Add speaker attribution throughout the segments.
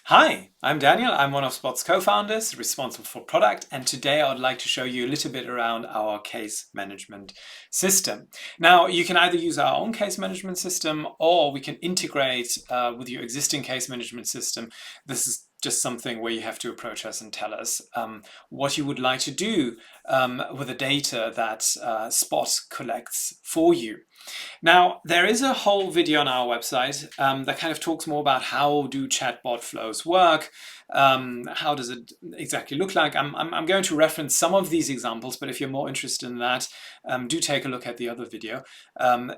Speaker 1: Hi, I'm Daniel. I'm one of Spot's co-founders responsible for product, and today I would like to show you a little bit around our case management system. Now, you can either use our own case management system or we can integrate with your existing case management system. This is just something where you have to approach us and tell us what you would like to do with the data that Spot collects for you. Now, there is a whole video on our website that kind of talks more about how do chatbot flows work, how does it exactly look like. I'm going to reference some of these examples, but if you're more interested in that, do take a look at the other video.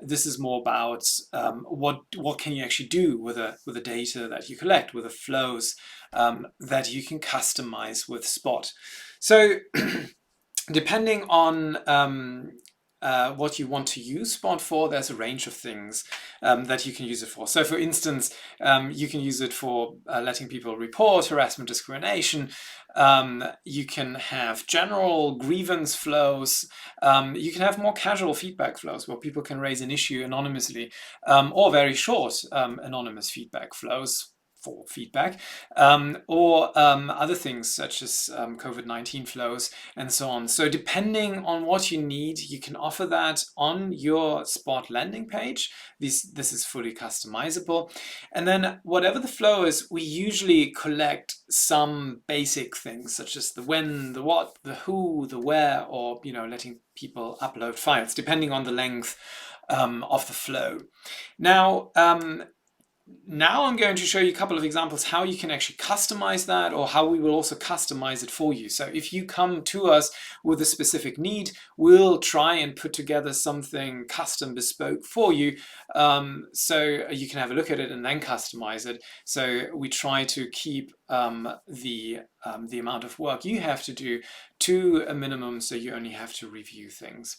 Speaker 1: This is more about what can you actually do with the data that you collect, with the flows that you can customize with Spot. So depending on what you want to use Spot for, there's a range of things that you can use it for. So for instance, you can use it for letting people report harassment, discrimination. You can have general grievance flows. You can have more casual feedback flows where people can raise an issue anonymously, or very short anonymous feedback flows for feedback, or other things such as COVID-19 flows and so on. So depending on what you need, you can offer that on your Spot landing page. This is fully customizable. And then whatever the flow is, we usually collect some basic things such as the when, the what, the who, the where, or letting people upload files, depending on the length of the flow. Now I'm going to show you a couple of examples how you can actually customize that, or how we will also customize it for you. So if you come to us with a specific need, we'll try and put together something custom bespoke for you, so you can have a look at it and then customize it. So we try to keep the amount of work you have to do to a minimum, so you only have to review things.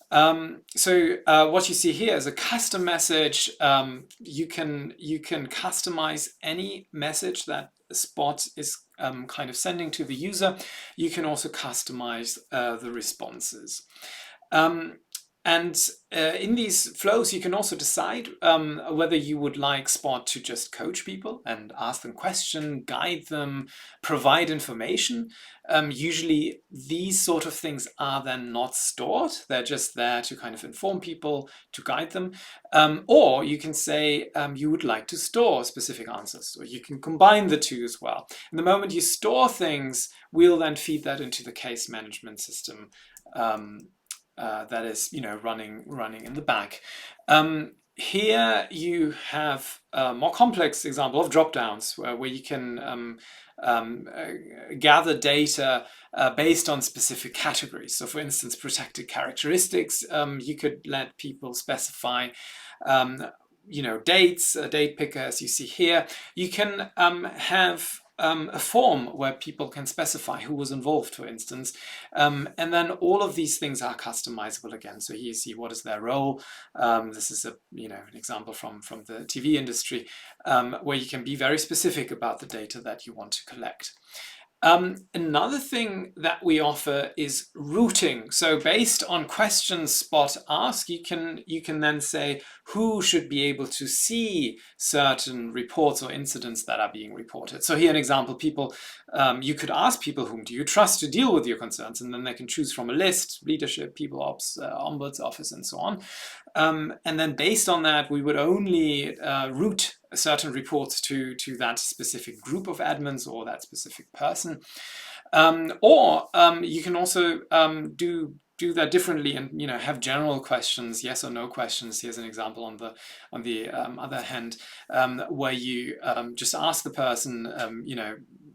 Speaker 1: What you see here is a custom message. You can customize any message that Spot is kind of sending to the user. You can also customize the responses. In these flows, you can also decide whether you would like Spot to just coach people and ask them questions, guide them, provide information. Usually these sort of things are then not stored. They're just there to kind of inform people, to guide them. Or you can say you would like to store specific answers, or you can combine the two as well. And the moment you store things, we'll then feed that into the case management system that is running in the back. Here you have a more complex example of drop-downs where you can gather data based on specific categories. So for instance, protected characteristics, you could let people specify dates, a date picker as you see here. You can have a form where people can specify who was involved, for instance, and then all of these things are customizable again. So here you see what is their role. This is an example from the TV industry, where you can be very specific about the data that you want to collect. Another thing that we offer is routing. So based on questions Spot asks, you can then say who should be able to see certain reports or incidents that are being reported. So here an example, people, you could ask people, whom do you trust to deal with your concerns? And then they can choose from a list: leadership, people ops, ombuds office, and so on. And then based on that, we would only route certain reports to that specific group of admins or that specific person. Or you can also do that differently and have general questions, yes or no questions. Here's an example on the other hand, where you just ask the person,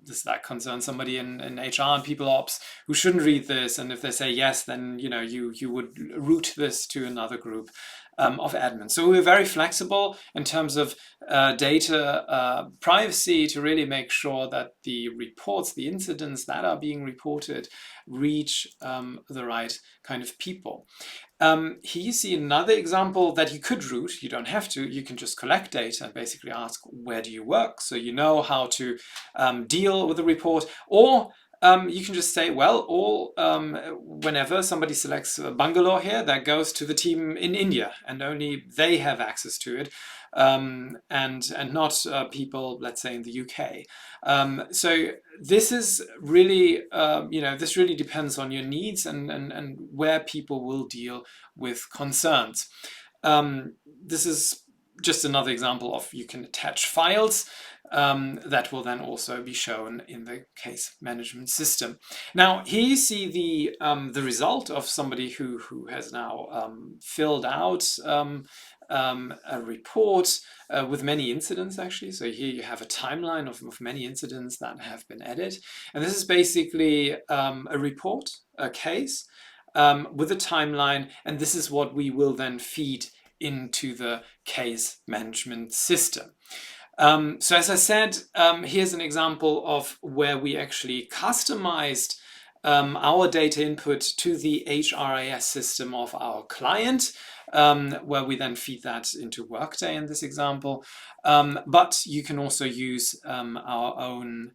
Speaker 1: does that concern somebody in HR and people ops who shouldn't read this? And if they say yes, then you would route this to another group of admins. So we're very flexible in terms of data privacy to really make sure that the reports, the incidents that are being reported, reach the right kind of people. Here you see another example that you could route. You don't have to. You can just collect data and basically ask, where do you work? So you know how to deal with the report. Or you can just say, well, whenever somebody selects a Bangalore here, that goes to the team in India, and only they have access to it. and not people, let's say, in the UK. So this is really, this really depends on your needs and where people will deal with concerns. This is just another example of you can attach files that will then also be shown in the case management system. Now, here you see the result of somebody who has now filled out a report with many incidents, actually. So here you have a timeline of many incidents that have been added. And this is basically a report, a case, with a timeline. And this is what we will then feed into the case management system. So as I said, here's an example of where we actually customized our data input to the HRIS system of our client, where we then feed that into Workday in this example. But you can also use our own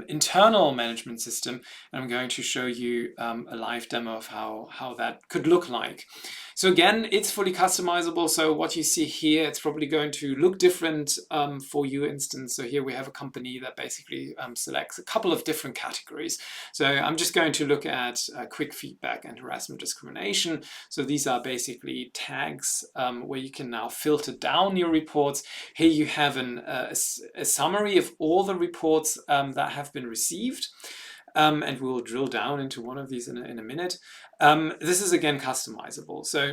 Speaker 1: internal management system. And I'm going to show you a live demo of how that could look like. So again, it's fully customizable. So what you see here, it's probably going to look different for your instance. So here we have a company that basically selects a couple of different categories. So I'm just going to look at quick feedback and harassment discrimination. So these are basically tags where you can now filter down your reports. Here you have a summary of all the reports that have been received. And we'll drill down into one of these in a minute. This is again customizable. So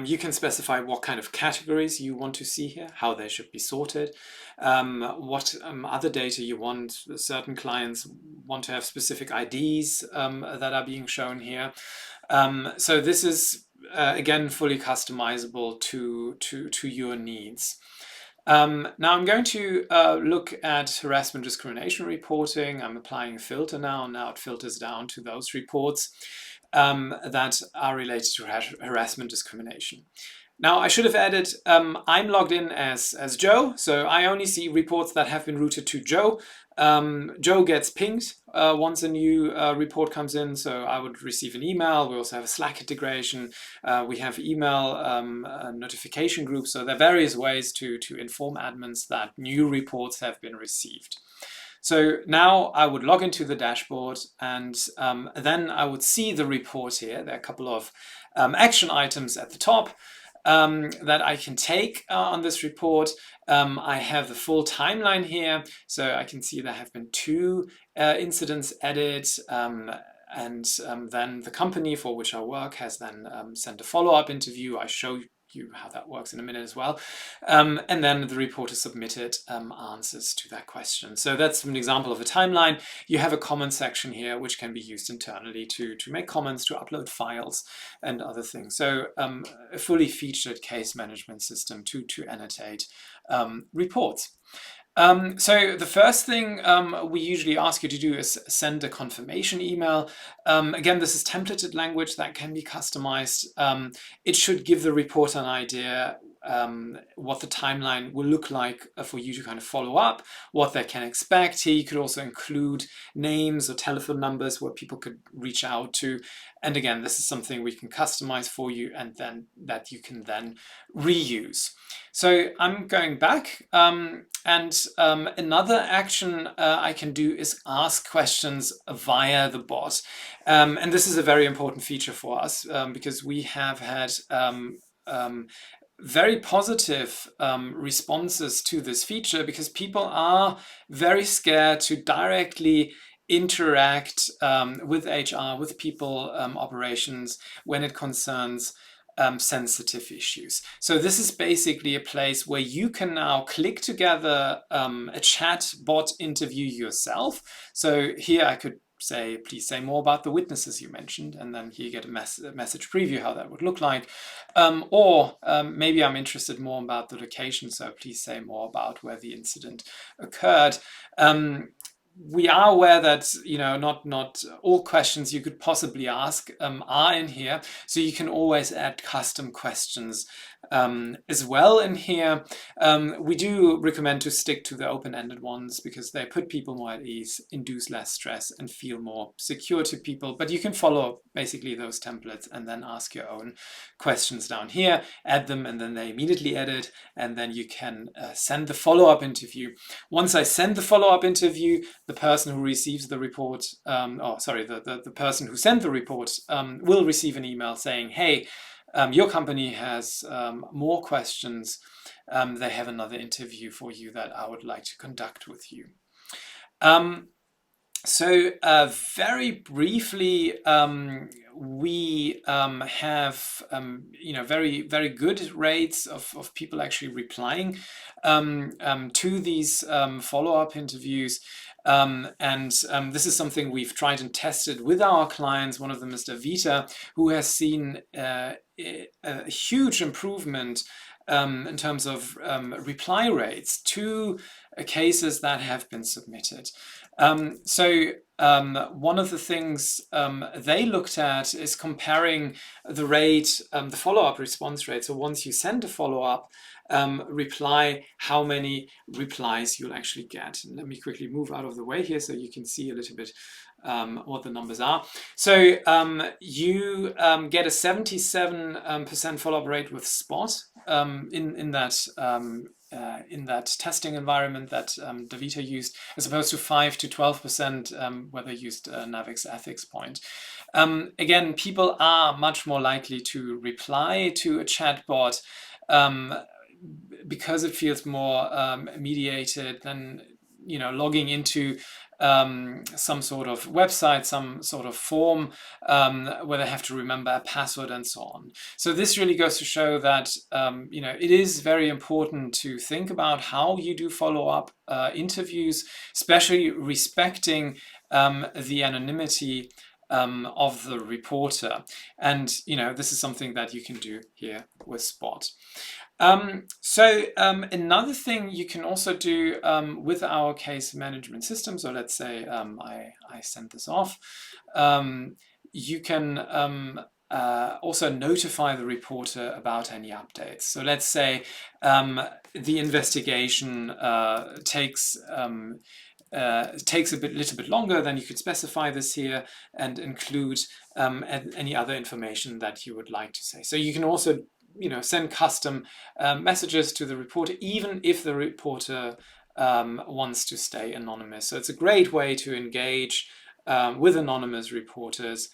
Speaker 1: you can specify what kind of categories you want to see here, how they should be sorted, what other data you want. Certain clients want to have specific IDs that are being shown here. So this is again fully customizable to your needs. Now I'm going to look at harassment discrimination reporting. I'm applying a filter now. Now it filters down to those reports that are related to harassment discrimination. Now I should have added, I'm logged in as Joe, so I only see reports that have been routed to Joe. Joe gets pinged once a new report comes in, so I would receive an email. We also have a Slack integration. We have email notification groups, so there are various ways to inform admins that new reports have been received. So now I would log into the dashboard and then I would see the report here. There are a couple of action items at the top that I can take on this report. I have the full timeline here, so I can see there have been 2 incidents added, and then the company for which I work has then sent a follow-up interview. I show you how that works in a minute as well. And then the reporter submitted answers to that question. So that's an example of a timeline. You have a comment section here, which can be used internally to make comments, to upload files and other things. So a fully featured case management system to annotate reports. So the first thing we usually ask you to do is send a confirmation email. Again, this is templated language that can be customized. It should give the reporter an idea what the timeline will look like for you to kind of follow up, what they can expect. Here you could also include names or telephone numbers where people could reach out to. And again, this is something we can customize for you and then that you can then reuse. So I'm going back and another action I can do is ask questions via the bot. And this is a very important feature for us because we have had very positive responses to this feature because people are very scared to directly interact with HR, with people operations when it concerns sensitive issues. So this is basically a place where you can now click together a chat bot interview yourself. So here I could say, please say more about the witnesses you mentioned, and then here you get a message preview how that would look like. Or maybe I'm interested more about the location, so please say more about where the incident occurred. We are aware that not all questions you could possibly ask are in here, so you can always add custom questions as well in here. We do recommend to stick to the open-ended ones because they put people more at ease, induce less stress, and feel more secure to people. But you can follow basically those templates and then ask your own questions down here, add them, and then they immediately edit, and then you can send the follow-up interview. Once I send the follow-up interview, the person who receives the report, the person who sent the report will receive an email saying, hey, your company has more questions. They have another interview for you that I would like to conduct with you. Very briefly, we have very good rates of people actually replying to these follow-up interviews. This is something we've tried and tested with our clients. One of them is Davita, who has seen a huge improvement in terms of reply rates to cases that have been submitted. One of the things they looked at is comparing the rate, the follow-up response rate. So once you send a follow-up reply, how many replies you'll actually get. And let me quickly move out of the way here so you can see a little bit what the numbers are. So you get a 77% follow-up rate with Spot in that testing environment that Davita used, as opposed to 5 to 12% where they used Navig's ethics point. Again, people are much more likely to reply to a chatbot because it feels more mediated than logging into some sort of website, some sort of form where they have to remember a password and so on. So this really goes to show that it is very important to think about how you do follow-up interviews, especially respecting the anonymity of the reporter. And this is something that you can do here with Spot. Another thing you can also do with our case management system, so let's say I send this off, you can also notify the reporter about any updates. So let's say the investigation takes a little bit longer, then you could specify this here and include any other information that you would like to say. So you can also send custom messages to the reporter, even if the reporter wants to stay anonymous. So it's a great way to engage with anonymous reporters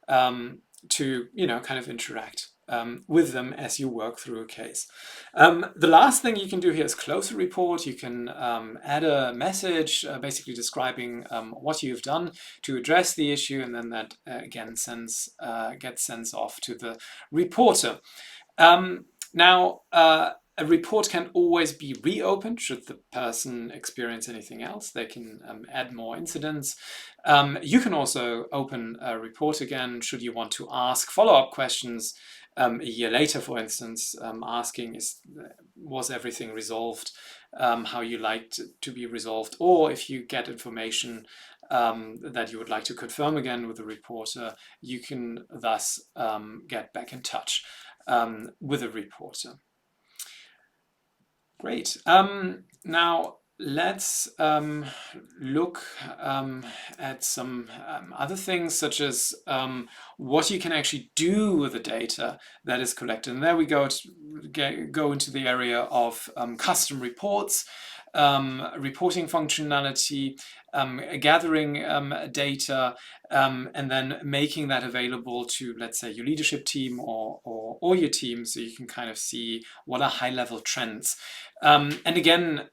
Speaker 1: to kind of interact with them as you work through a case. The last thing you can do here is close a report. You can add a message basically describing what you've done to address the issue, and then that again gets sent off to the reporter. Now, a report can always be reopened should the person experience anything else. They can add more incidents. You can also open a report again should you want to ask follow-up questions a year later, for instance, asking was everything resolved how you liked to be resolved, or if you get information that you would like to confirm again with the reporter, you can thus get back in touch with a reporter. Great. Now let's look at some other things, such as what you can actually do with the data that is collected. And there we go into the area of custom reports, reporting functionality, gathering data, and then making that available to, let's say, your leadership team or your team, so you can kind of see what are high-level trends. And again,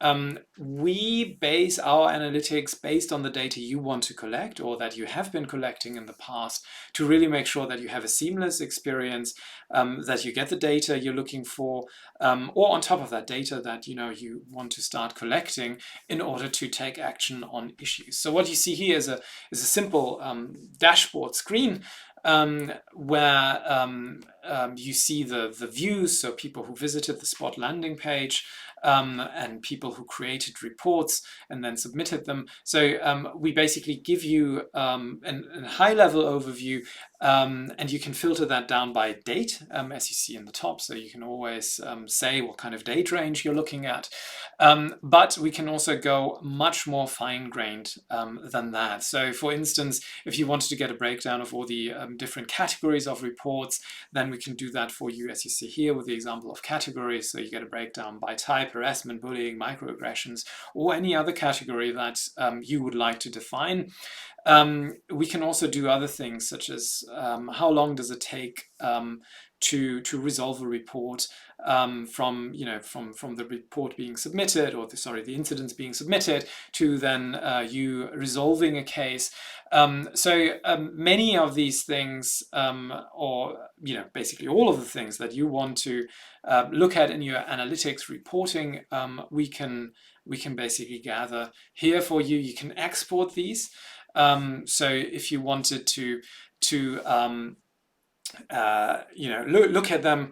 Speaker 1: we base our analytics based on the data you want to collect or that you have been collecting in the past to really make sure that you have a seamless experience, that you get the data you're looking for, or on top of that data that you want to start collecting in order to take action on issues. So what you see here is a simple dashboard screen where you see the views, so people who visited the Spot landing page, and people who created reports and then submitted them. So we basically give you a high-level overview, and you can filter that down by date, as you see in the top. So you can always say what kind of date range you're looking at. But we can also go much more fine-grained than that. So for instance, if you wanted to get a breakdown of all the different categories of reports, then we can do that for you, as you see here with the example of categories. So you get a breakdown by type, harassment, bullying, microaggressions, or any other category that you would like to define. We can also do other things, such as how long does it take to resolve a report from the report being submitted, or the incidents being submitted, to then you resolving a case. Many of these things, or basically all of the things that you want to look at in your analytics reporting, we can basically gather here for you. You can export these. So if you wanted to look at them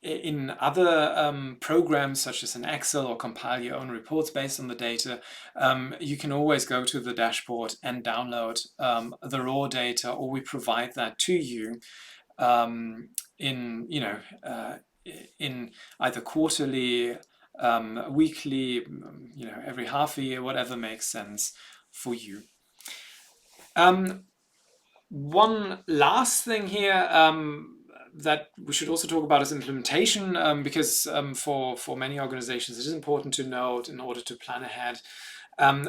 Speaker 1: in other programs, such as in Excel, or compile your own reports based on the data, you can always go to the dashboard and download the raw data, or we provide that to you in either quarterly, weekly, every half a year, whatever makes sense for you. One last thing here that we should also talk about is implementation, because for many organizations it is important to note in order to plan ahead.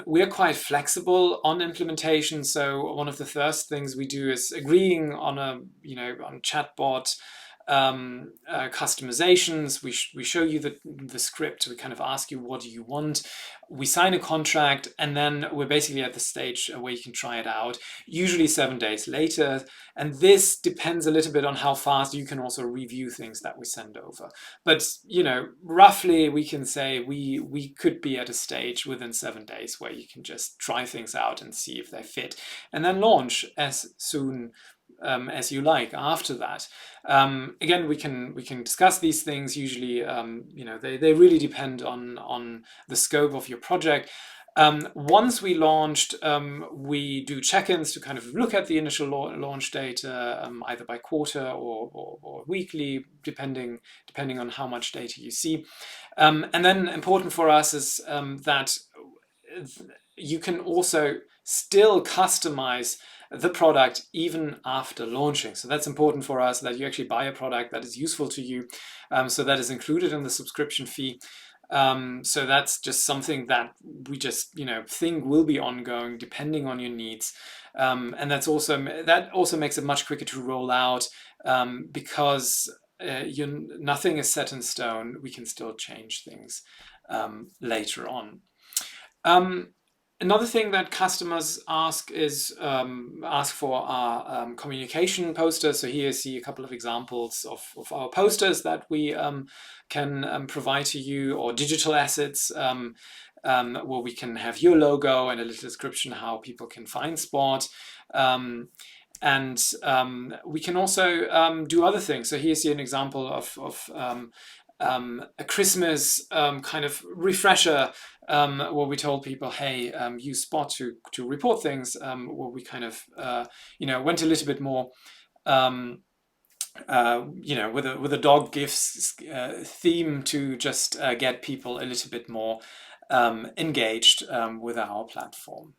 Speaker 1: We are quite flexible on implementation. So one of the first things we do is agreeing on on chatbot customizations. We show you the script. We kind of ask you, what do you want? We sign a contract, and then we're basically at the stage where you can try it out, usually 7 days later. And this depends a little bit on how fast you can also review things that we send over. But roughly we can say we could be at a stage within 7 days where you can just try things out and see if they fit, and then launch as soon as you like after that. Again, we can discuss these things. Usually, they really depend on the scope of your project. Once we launched, we do check-ins to kind of look at the initial launch data, either by quarter or weekly, depending on how much data you see. And then important for us is that you can also still customize the product even after launching. So that's important for us, that you actually buy a product that is useful to you. So that is included in the subscription fee. So that's just something that we just think will be ongoing depending on your needs. And that also makes it much quicker to roll out, because nothing is set in stone. We can still change things later on. Another thing that customers ask is ask for our communication posters. So here you see a couple of examples of our posters that we can provide to you, or digital assets where we can have your logo and a little description how people can find Spot. And we can also do other things. So here's an example of a Christmas kind of refresher, where we told people, hey, use Spot to report things, where we kind of went a little bit more with a dog gifts theme to just get people a little bit more engaged with our platform.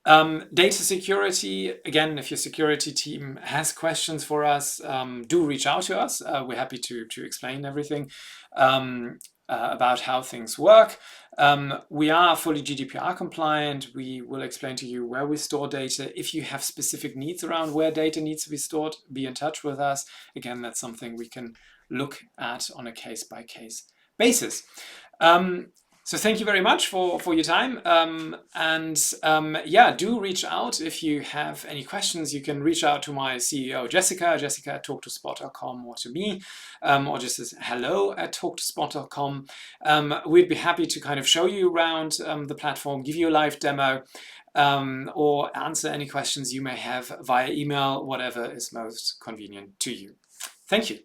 Speaker 1: Data security, again, if your security team has questions for us, do reach out to us. We're happy to explain everything about how things work. We are fully GDPR compliant. We will explain to you where we store data. If you have specific needs around where data needs to be stored, be in touch with us. Again, that's something we can look at on a case-by-case basis. So thank you very much for your time. Yeah, do reach out if you have any questions. You can reach out to my CEO, Jessica at talktospot.com, or to me, or just as hello@talktospot.com. We'd be happy to kind of show you around the platform, give you a live demo, or answer any questions you may have via email, whatever is most convenient to you. Thank you.